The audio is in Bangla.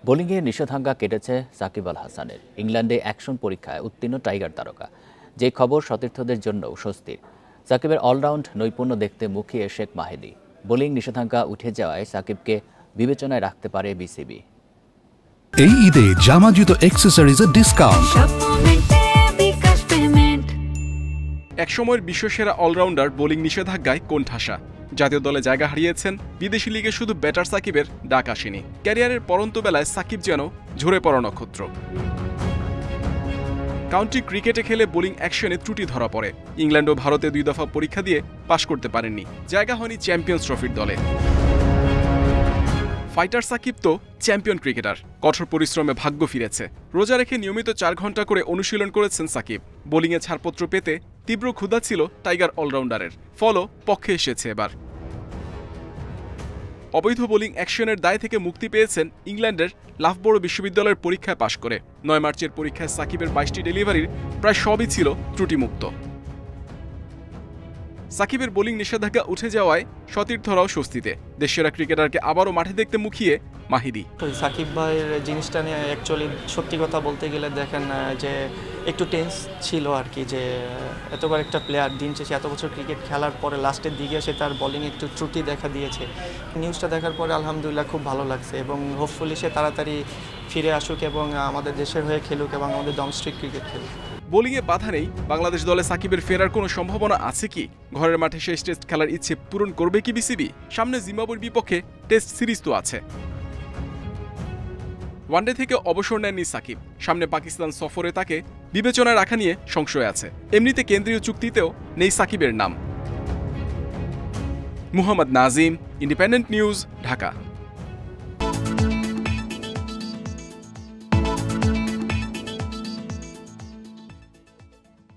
বোলিংয়ে নিষেধাজ্ঞা কেটেছে সাকিব আল হাসানের। ইংল্যান্ডে অ্যাকশন পরীক্ষায় উত্তীর্ণ টাইগার তারকা, যে খবর সতীর্থদের জন্যও স্বস্তির। সাকিবের অলরাউন্ড নৈপুণ্য দেখতে মুখিয়ে শেখ মাহেদী। বোলিং নিষেধাজ্ঞা উঠে যাওয়ায় সাকিবকে বিবেচনায় রাখতে পারে বিসিবি। এই ঈদে জামা জুতো অ্যাকসেসরিজের ডিসকাউন্ট। একসময়ের বিশ্বসেরা অলরাউন্ডার বোলিং নিষেধাজ্ঞায় কোণঠাসা। জাতীয় দলে জায়গা হারিয়েছেন, বিদেশি লিগে শুধু ব্যাটার সাকিবের ডাক আসেনি। ক্যারিয়ারের পরন্ত বেলায় সাকিব যেন ঝরে পড়া নক্ষত্র। কাউন্টি ক্রিকেটে খেলে বোলিং অ্যাকশনে ত্রুটি ধরা পড়ে। ইংল্যান্ড ও ভারতে 2 দফা পরীক্ষা দিয়ে পাশ করতে পারেননি, জায়গা হয়নি চ্যাম্পিয়ন্স ট্রফির দলে। ফাইটার সাকিব তো চ্যাম্পিয়ন ক্রিকেটার, কঠোর পরিশ্রমে ভাগ্য ফিরেছে। রোজা রেখে নিয়মিত 4 ঘন্টা করে অনুশীলন করেছেন সাকিব। বোলিংয়ে ছাড়পত্র পেতে তীব্র ক্ষুধা ছিল টাইগার অলরাউন্ডারের, ফলও পক্ষে এসেছে এবার। অবৈধ বোলিং অ্যাকশনের দায় থেকে মুক্তি পেয়েছেন ইংল্যান্ডের লাফবোরো বিশ্ববিদ্যালয়ের পরীক্ষায় পাশ করে। 9 মার্চের পরীক্ষায় সাকিবের 22টি ডেলিভারির প্রায় সবই ছিল ত্রুটিমুক্ত। সাকিবের বোলিং নিষেধাজ্ঞা উঠে যাওয়ায় সতীর্থরাও স্বস্তিতে। দেশের ক্রিকেটারকে আবারও মাঠে দেখতে মুখিয়ে মাহিদি। সাকিব ভাইয়ের জিনিসটা নিয়ে অ্যাকচুয়ালি সত্যি কথা বলতে গেলে দেখেন যে একটু টেন্স ছিল আর কি, যে এতবার একটা প্লেয়ার দিন শেষে এত বছর ক্রিকেট খেলার পরে লাস্টের দিকে এসে তার বোলিং একটু ত্রুটি দেখা দিয়েছে। নিউজটা দেখার পরে আলহামদুলিল্লাহ খুব ভালো লাগছে এবং হোপফুলি সে তাড়াতাড়ি ফিরে আসুক এবং আমাদের দেশের হয়ে খেলুক এবং আমাদের ডোমেস্টিক ক্রিকেট খেলুক। বোলিংয়ে বাধা নেই, বাংলাদেশ দলে সাকিবের ফেরার কোনো সম্ভাবনা আছে কি? ঘরের মাঠে শেষ টেস্ট খেলার ইচ্ছে পূরণ করবে কি বিসিবি? সামনে জিম্বাবুয়ের বিপক্ষে টেস্ট সিরিজ তো আছে। ওয়ানডে থেকে অবসর নেননি সাকিব, সামনে পাকিস্তান সফরে তাকে বিবেচনায় রাখা নিয়ে সংশয় আছে। এমনিতে কেন্দ্রীয় চুক্তিতেও নেই সাকিবের নাম। Muhammad Nazim, independent news, Dhaka.